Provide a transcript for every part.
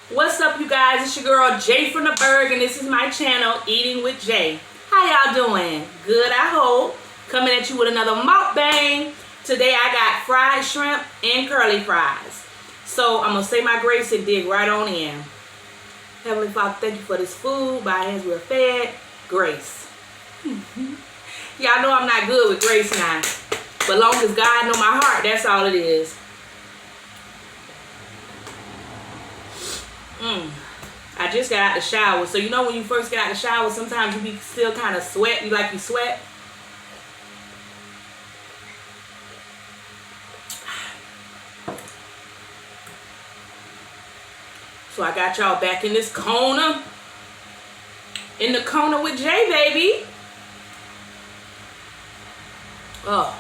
What's up, you guys? It's your girl Jay from the Berg, and this is my channel, Eating with Jay. How y'all doing? Good, I hope. Coming at you with another mukbang. Today I got fried shrimp and curly fries. So I'm gonna say my grace and dig right on in. Heavenly Father, thank you for this food. By hands we're fed. Grace. Y'all know I'm not good with grace now, but long as God know my heart, that's all it is. I just got out the shower. So you know when you first get out the shower, sometimes you be still kind of sweat. You like you sweat. So I got y'all back in this corner. In the corner with Jay, baby. Oh.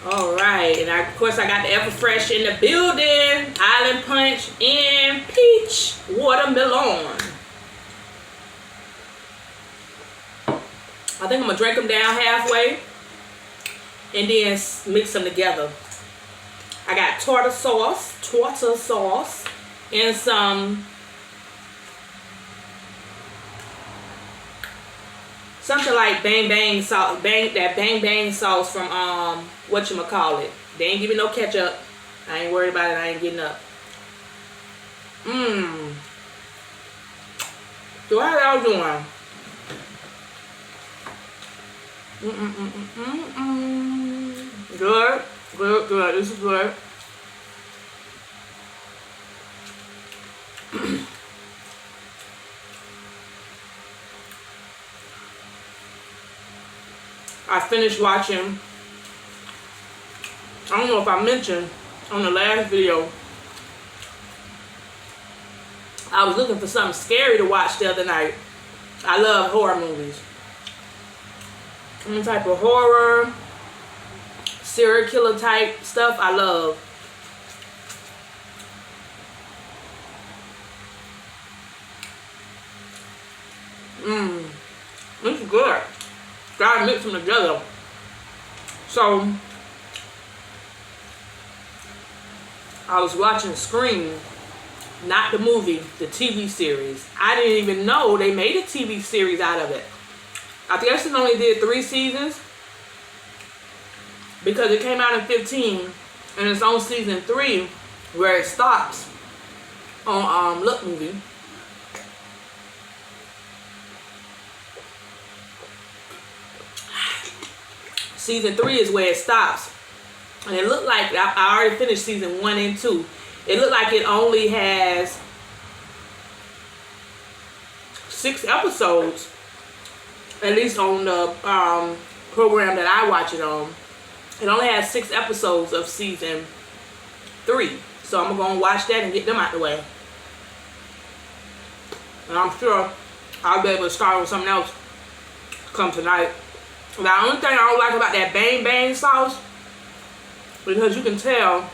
Alright, and of course I got the Everfresh in the building, Island Punch, and Peach Watermelon. I think I'm going to drink them down halfway and then mix them together. I got tartar sauce, and some something like bang bang sauce, that bang bang sauce from whatchamacallit. They ain't give me no ketchup. I ain't worried about it. I ain't getting up. So how y'all doing? Good, good, good. This is good. I finished watching, I don't know if I mentioned on the last video, I was looking for something scary to watch the other night. I love horror movies. Any type of horror, serial killer type stuff, I love. This is good. Gotta mix them together. So I was watching Scream, not the movie, the TV series. I didn't even know they made a TV series out of it. I guess it only did 3 seasons because it came out in 15 and it's on season 3 where it stops on Look Movie. Season 3 is where it stops. And it looked like, I already finished season 1 and 2. It looked like it only has 6 episodes. At least on the program that I watch it on. It only has 6 episodes of season 3. So I'm going to watch that and get them out the way. And I'm sure I'll be able to start with something else come tonight. The only thing I don't like about that bang bang sauce, because you can tell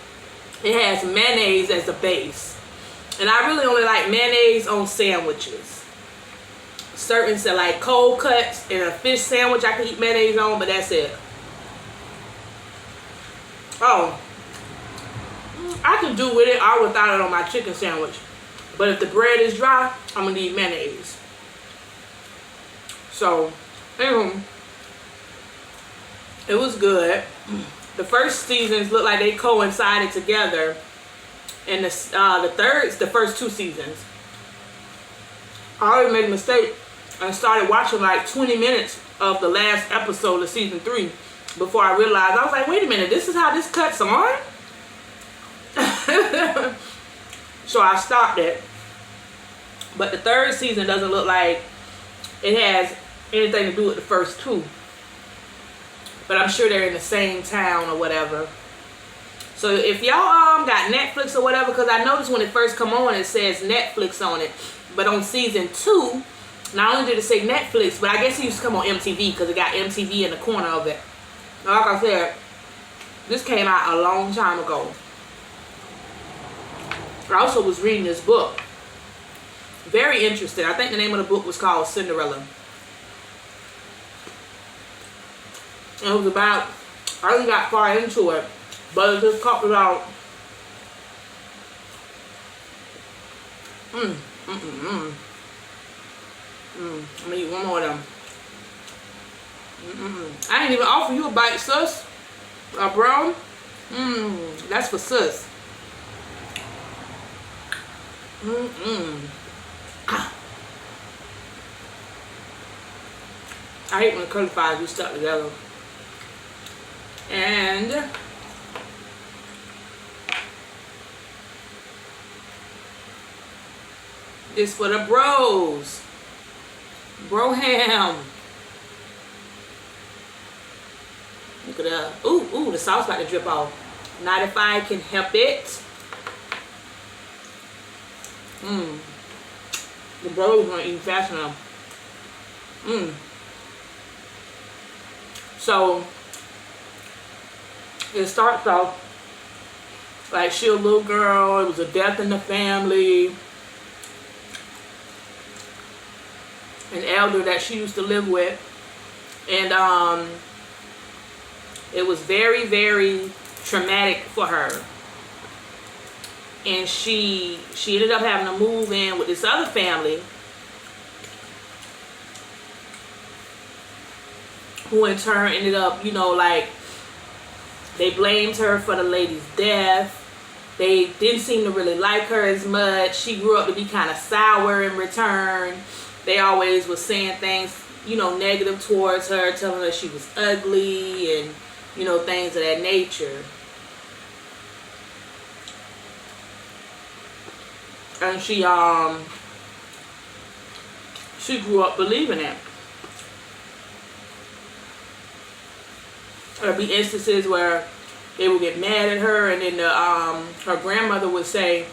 it has mayonnaise as the base. And I really only like mayonnaise on sandwiches. Certain say like cold cuts and a fish sandwich I can eat mayonnaise on, but that's it. Oh, I can do with it or without it on my chicken sandwich. But if the bread is dry, I'm gonna need mayonnaise. So, it was good. The first seasons looked like they coincided together, and the third's the first 2 seasons. I already made a mistake and started watching like 20 minutes of the last episode of season 3 before I realized. I was like, wait a minute, this is how this cuts on? So I stopped it. But the 3rd season doesn't look like it has anything to do with the first 2. But I'm sure they're in the same town or whatever. So if y'all got Netflix or whatever, because I noticed when it first come on it says Netflix on it. But on season 2, not only did it say Netflix, but I guess it used to come on MTV because it got MTV in the corner of it. Like I said, this came out a long time ago. I also was reading this book. Very interesting. I think the name of the book was called Cinderella. And it was about, I really got far into it, but it just talked about Mm, mm, mm, mm. I'm gonna eat one more of them. I didn't even offer you a bite, sis. Bro. That's for sis. I hate when curly fries be stuck together. And this for the bros. Bro ham. Look at that. Ooh, the sauce about to drip off. Not if I can help it. The bros gonna eat fast now. So it starts off like she a little girl. It was a death in the family. An elder that she used to live with, and it was very, very traumatic for her. And she ended up having to move in with this other family, who in turn ended up, you know, like, they blamed her for the lady's death. They didn't seem to really like her as much. She grew up to be kind of sour in return. They always was saying things, you know, negative towards her, telling her she was ugly and, you know, things of that nature. And she grew up believing it. There'd be instances where they would get mad at her, and then her grandmother would say,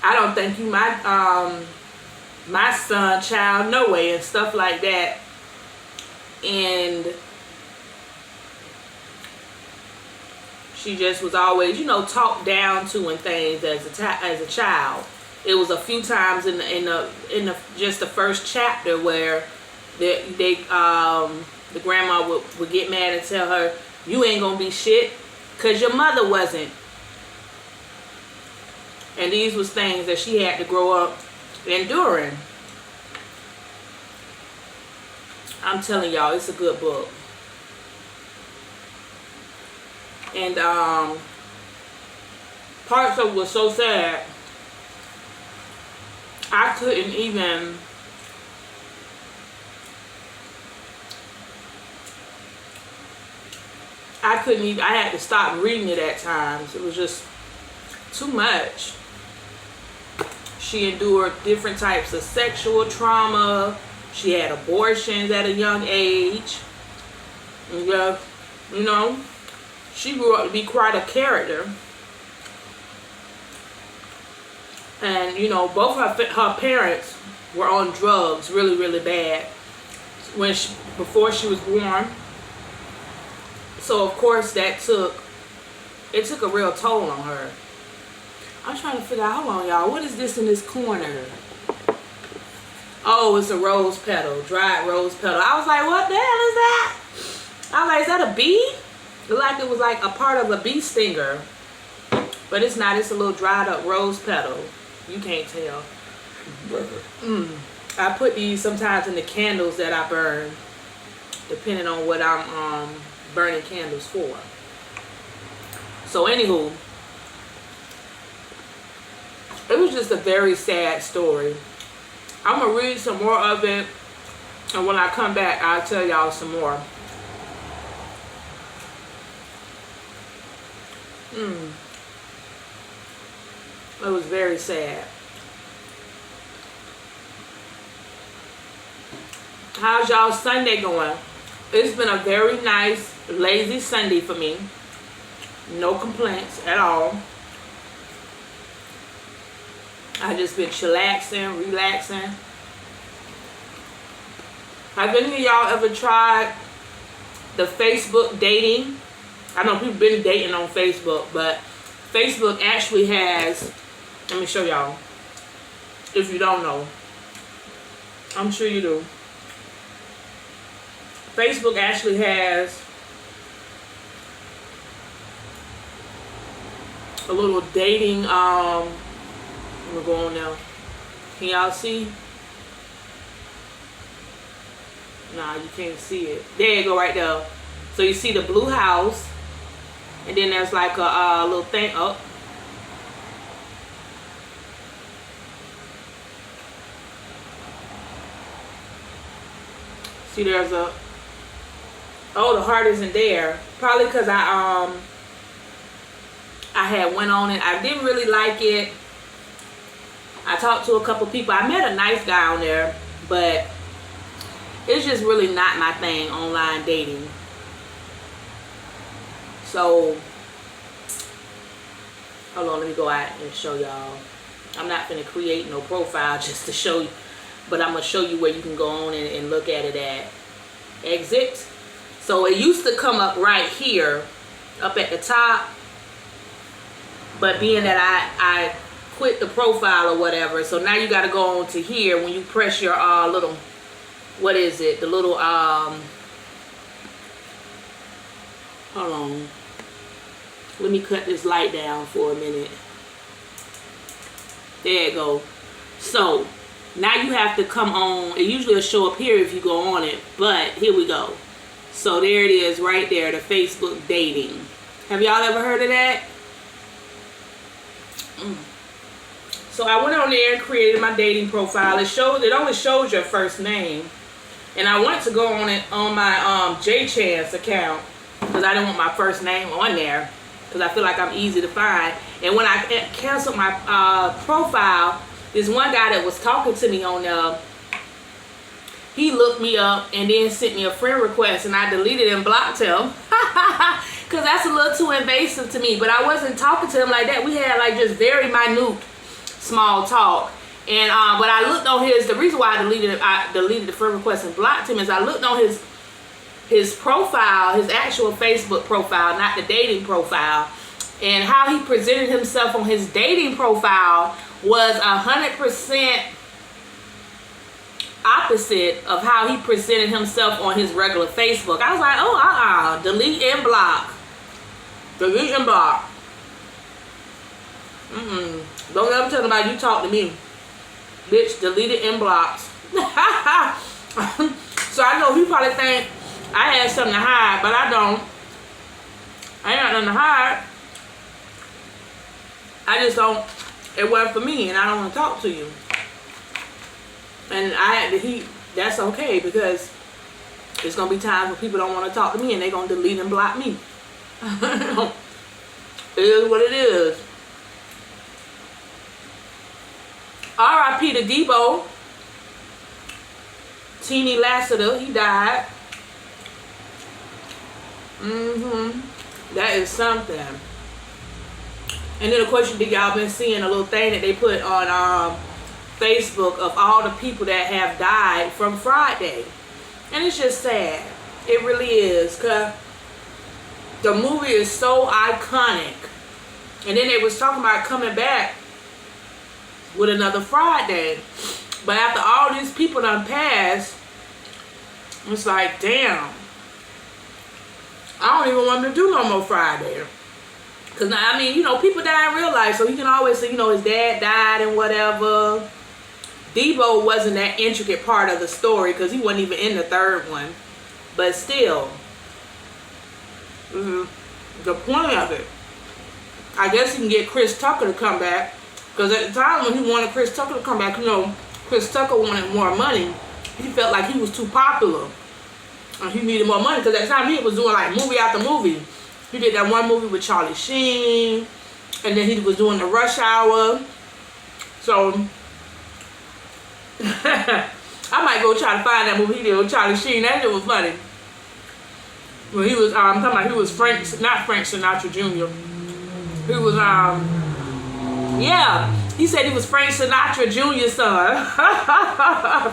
"I don't think you my son, child, no way," and stuff like that. And she just was always, you know, talked down to and things as a child. It was a few times in the just the first chapter where the grandma would get mad and tell her, "You ain't gonna be shit, 'cause your mother wasn't." And these was things that she had to grow up enduring. I'm telling y'all, it's a good book. And parts of it was so sad. I couldn't even I had to stop reading it at times. It was just too much. She endured different types of sexual trauma. She had abortions at a young age. And you know, she grew up to be quite a character. And, you know, both her parents were on drugs really, really bad before she was born. So, of course, it took a real toll on her. I'm trying to figure out, hold on, y'all. What is this in this corner? Oh, it's a rose petal, dried rose petal. I was like, what the hell is that? I was like, is that a bee? It looked like it was like a part of a bee stinger. But it's not. It's a little dried up rose petal. You can't tell. I put these sometimes in the candles that I burn, depending on what I'm burning candles for. So anywho, it was just a very sad story. I'm gonna read some more of it, and when I come back, I'll tell y'all some more. It was very sad. How's y'all Sunday going? It's been a very nice, lazy Sunday for me. No complaints at all. I just been chillaxing, relaxing. Have any of y'all ever tried the Facebook dating? I know people been dating on Facebook, but Facebook actually has, let me show y'all, if you don't know. I'm sure you do. Facebook actually has a little dating, we'll go on now. Can y'all see? Nah, you can't see it. There you go, right there. So you see the blue house, and then there's like a little thing. Oh, see, there's a. Oh, the heart isn't there. Probably because I had went on it. I didn't really like it. I talked to a couple people. I met a nice guy on there, but it's just really not my thing, online dating. So, hold on, let me go out and show y'all. I'm not gonna create no profile just to show you, but I'm gonna show you where you can go on and look at it at. Exit. So it used to come up right here, up at the top, but being that I quit the profile or whatever, so now you got to go on to here. When you press your little, what is it, the little hold on, let me cut this light down for a minute. There you go. So now you have to come on. It usually will show up here if you go on it, but here we go. So there it is right there, the Facebook dating. Have y'all ever heard of that? So I went on there and created my dating profile. It only shows your first name. And I went to go on it on my J-Chance account because I didn't want my first name on there because I feel like I'm easy to find. And when I canceled my profile, this one guy that was talking to me on there, he looked me up and then sent me a friend request, and I deleted and blocked him because that's a little too invasive to me. But I wasn't talking to him like that. We had like just very minute small talk. And but I looked on his, the reason why I deleted the friend request and blocked him is I looked on his profile, his actual Facebook profile, not the dating profile, and how he presented himself on his dating profile was 100% opposite of how he presented himself on his regular Facebook. I was like, oh, delete and block. Delete and block. Don't ever tell nobody you talk to me. Bitch, deleted and blocked. So I know he probably think I had something to hide, but I don't. I ain't got nothing to hide. I just don't, it wasn't for me, and I don't want to talk to you. And I had to, that's okay, because it's going to be times when people don't want to talk to me and they're going to delete and block me. It is what it is. R.I.P. to Debo. Teeny Lassiter, he died. That is something. And then of course y'all been seeing a little thing that they put on Facebook of all the people that have died from Friday. And it's just sad. It really is, because the movie is so iconic. And then they was talking about coming back with another Friday. But after all these people done passed, it's like, damn, I don't even want them to do no more Friday. Because, I mean, you know, people die in real life, so you can always say, you know, his dad died and whatever. Debo wasn't that intricate part of the story because he wasn't even in the third one. But still, the point of it, I guess he can get Chris Tucker to come back. Because at the time when he wanted Chris Tucker to come back, you know, Chris Tucker wanted more money. He felt like he was too popular. And he needed more money. Because at the time he was doing like movie after movie. He did that one movie with Charlie Sheen. And then he was doing the Rush Hour. So I might go try to find that movie he did with Charlie Sheen. That shit was funny. When he was, I'm talking about he was not Frank Sinatra Jr. He was, yeah, he said he was Frank Sinatra Jr.'s son.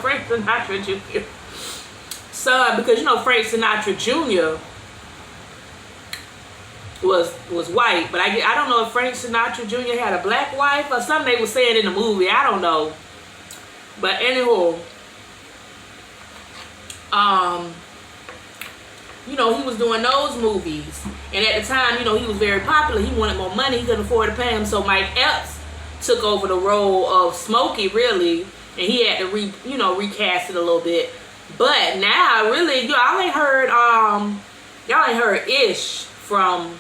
Frank Sinatra Jr. son, because you know Frank Sinatra Jr. was white, but I don't know if Frank Sinatra Jr. had a black wife or something they were saying in the movie. I don't know. But anyhow, you know, he was doing those movies. And at the time, you know, he was very popular. He wanted more money. He couldn't afford to pay him. So Mike Epps took over the role of Smokey, really. and he had to recast it a little bit. But now, really, y'all ain't heard Ish from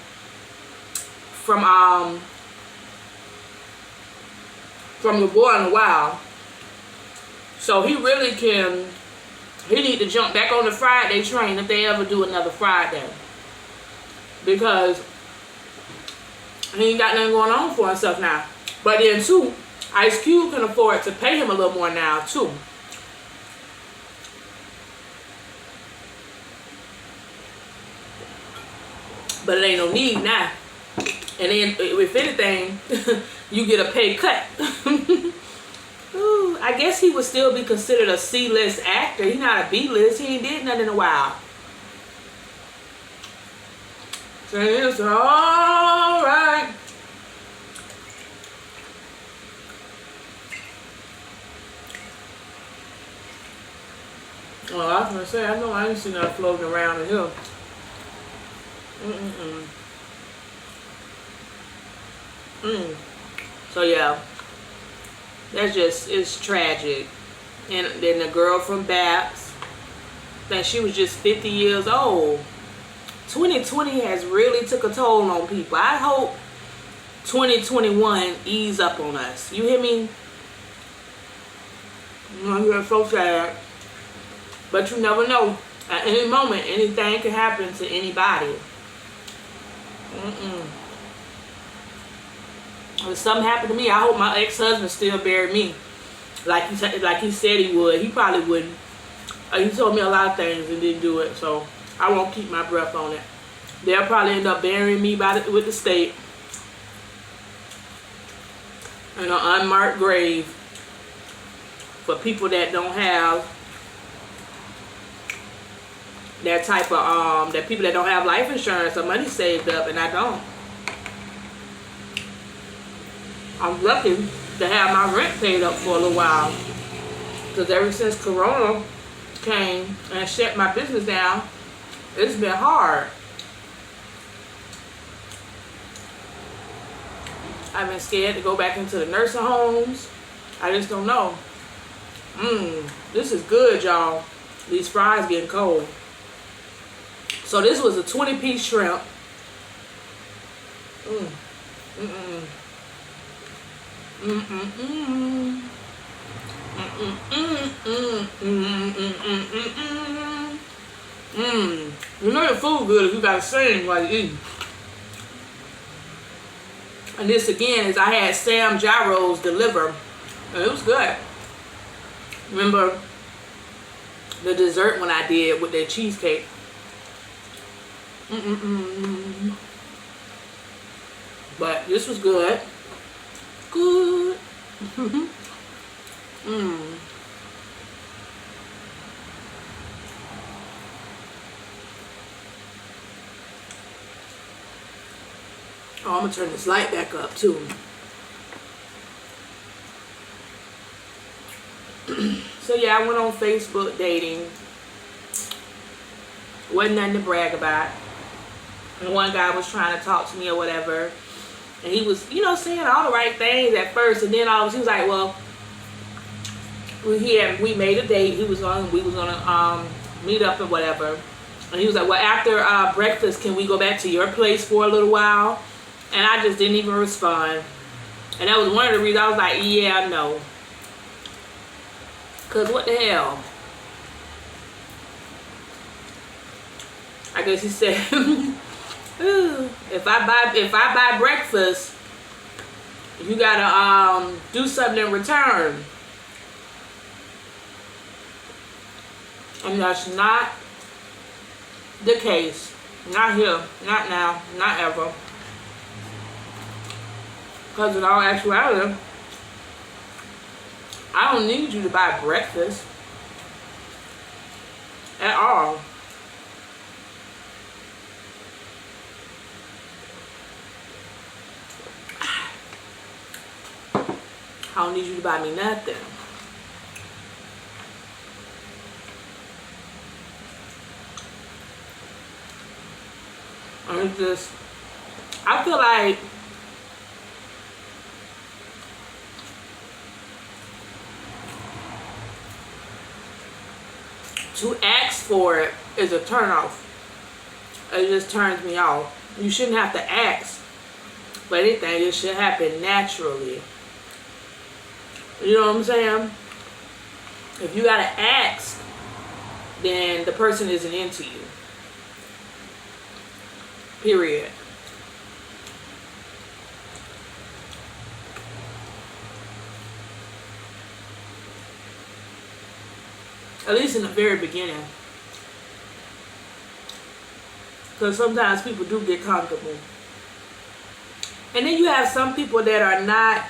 the boy in a while. So he really can. He need to jump back on the Friday train if they ever do another Friday, because he ain't got nothing going on for himself now. But then too, Ice Cube can afford to pay him a little more now too. But it ain't no need now. And then, if anything, you get a pay cut. Ooh, I guess he would still be considered a C-list actor. He's not a B-list. He ain't did nothing in a while. So it's alright. Well, I was gonna say, I know I ain't seen that floating around in here. So yeah, it's tragic. And then the girl from Babs, I think she was just 50 years old. 2020 has really took a toll on people. I hope 2021 ease up on us. You hear me? You're so sad. But you never know. At any moment, anything can happen to anybody. If something happened to me, I hope my ex-husband still bury me like he said he would. He probably wouldn't. He told me a lot of things and didn't do it, so I won't keep my breath on it. They'll probably end up burying me with the state in an unmarked grave for people that don't have that type of that people that don't have life insurance or money saved up, and I don't. I'm lucky to have my rent paid up for a little while, because ever since Corona came and shut my business down, it's been hard. I've been scared to go back into the nursing homes. I just don't know. This is good, y'all. These fries getting cold. So this was a 20-piece shrimp. You know your food good if you gotta sing while you eating. And this again is I had Sam Gyros deliver, and it was good. Remember the dessert one I did with that cheesecake? But this was good. Good. Oh, I'm gonna turn this light back up too. So yeah, I went on Facebook dating. Wasn't nothing to brag about. And one guy was trying to talk to me or whatever. And he was, saying all the right things at first. And then he was like, well, we made a date. We was gonna meet up and whatever. And he was like, well, after breakfast, can we go back to your place for a little while? And I just didn't even respond. And that was one of the reasons I was like, yeah, no. Cause what the hell? I guess he said, if I buy breakfast, you gotta do something in return. And that's not the case. Not here, not now, not ever. Because in all actuality, I don't need you to buy breakfast at all. I don't need you to buy me nothing. And it's just, I feel like To ask for it is a turn off. It just turns me off. You shouldn't have to ask for anything. It should happen naturally. You know what I'm saying? If you gotta ask, then the person isn't into you. Period. At least in the very beginning. Because sometimes people do get comfortable. And then you have some people that are not,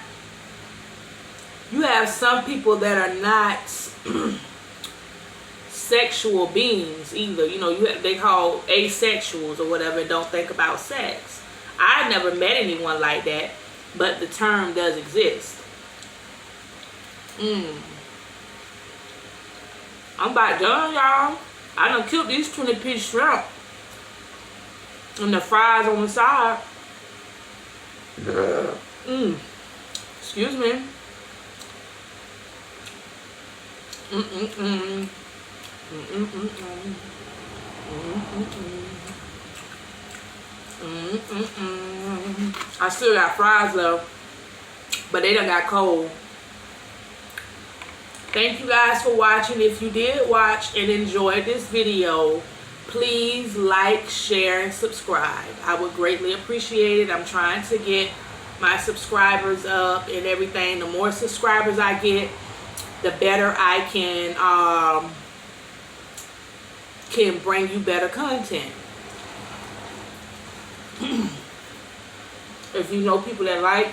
sexual beings either. You know, they call asexuals or whatever, and don't think about sex. I've never met anyone like that, but the term does exist. I'm about done, y'all. I done killed these 20-piece shrimp. And the fries on the side. Excuse me. I still got fries though, but they done got cold. Thank you guys for watching. If you did watch and enjoy this video, please like, share, and subscribe. I would greatly appreciate it. I'm trying to get my subscribers up and everything. The more subscribers I get, the better I can bring you better content. If you know people that like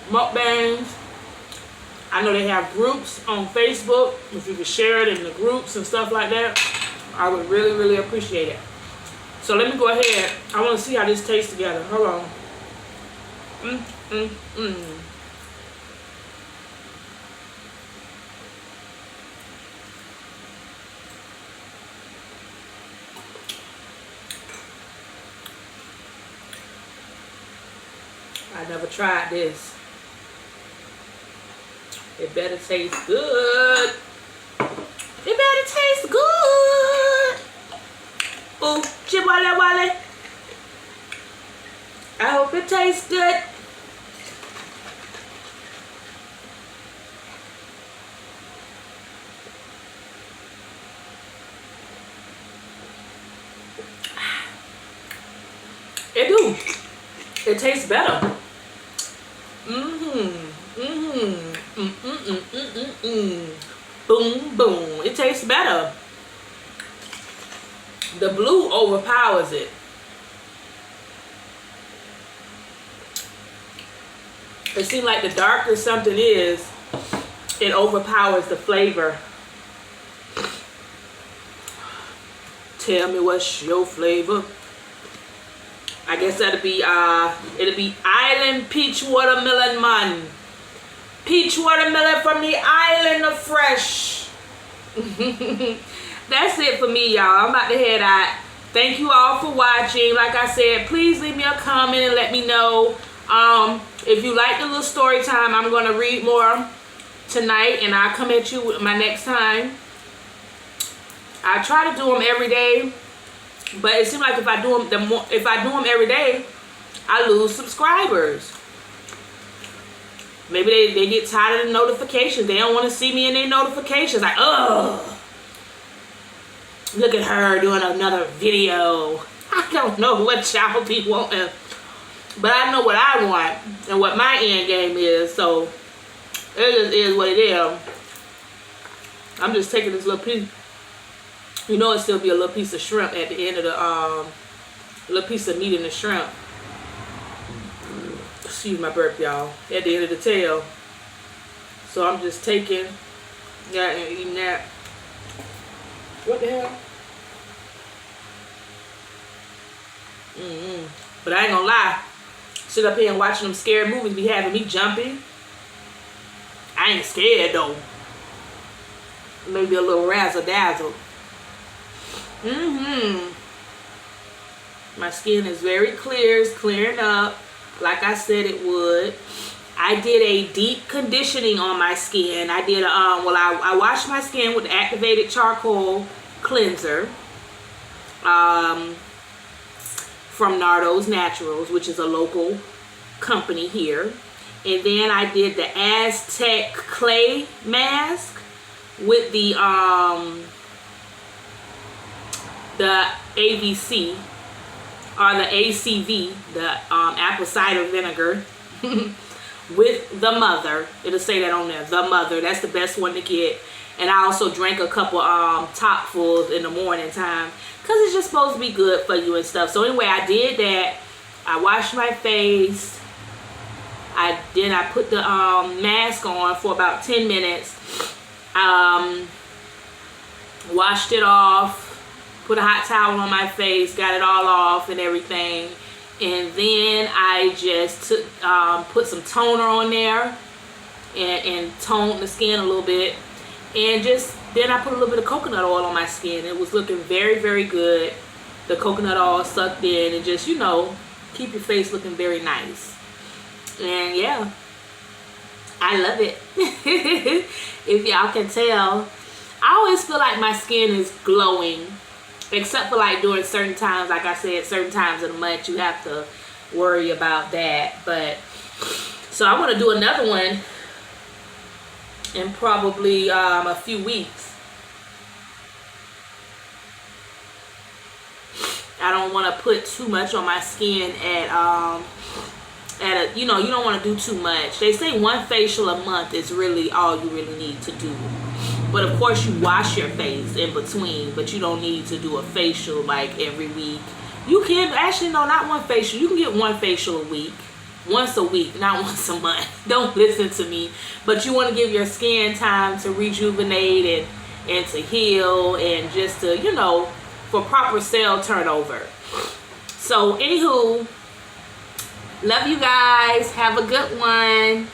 mukbangs, I know they have groups on Facebook. If you could share it in the groups and stuff like that, I would really, really appreciate it. So let me go ahead. I want to see how this tastes together. Hold on. I never tried this. It better taste good. It better taste good. Oh, chibwale wale. I hope it tastes good. It do. It tastes better. Boom, boom. It tastes better. The blue overpowers it. It seems like the darker something is, it overpowers the flavor. Tell me what's your flavor. I guess that'll be it'll be Island Peach Watermelon Man. Peach watermelon from the island of fresh. That's it for me, y'all. I'm about to head out. Thank you all for watching. Like I said, please leave me a comment and let me know. If you like the little story time, I'm going to read more tonight, and I'll come at you with my next time. I try to do them every day, but it seems like if I do them every day, I lose subscribers. Maybe they get tired of the notifications. They don't want to see me in their notifications. Like, oh, look at her doing another video. I don't know what y'all be wanting, but I know what I want and what my end game is. So it just is what it is. I'm just taking this little piece. You know, it still be a little piece of shrimp at the end of the little piece of meat in the shrimp. Excuse my burp, y'all. At the end of the tail. So I'm just taking that and eating that. What the hell? But I ain't gonna lie. Sit up here and watching them scary movies be having me jumping. I ain't scared though. Maybe a little razzle dazzle. My skin is very clear. It's clearing up. Like I said it would. I did a deep conditioning on my skin. I did I washed my skin with activated charcoal cleanser from Nardo's Naturals, which is a local company here. And then I did the Aztec clay mask with the AVC or the ACV, the apple cider vinegar with the mother. It'll say that on there, the mother. That's the best one to get. And I also drank a couple topfuls in the morning time because it's just supposed to be good for you and stuff. So anyway, I did that. I washed my face. Then I put the mask on for about 10 minutes. Washed it off. Put a hot towel on my face. Got it all off and everything. And then I just put some toner on there and toned the skin a little bit. And then I put a little bit of coconut oil on my skin. It was looking very, very good. The coconut oil sucked in and just, you know, keep your face looking very nice. And yeah, I love it. If y'all can tell, I always feel like my skin is glowing, except for like during certain times. Like I said, certain times of the month you have to worry about that. But so I want to do another one in probably a few weeks. I don't want to put too much on my skin you know, you don't want to do too much. They say one facial a month is really all you really need to do. But of course you wash your face in between, but you don't need to do a facial like every week. You can actually, no, not one facial. You can get one facial a week. Once a week, not once a month. Don't listen to me. But you want to give your skin time to rejuvenate and to heal and just to, you know, for proper cell turnover. So anywho, love you guys. Have a good one.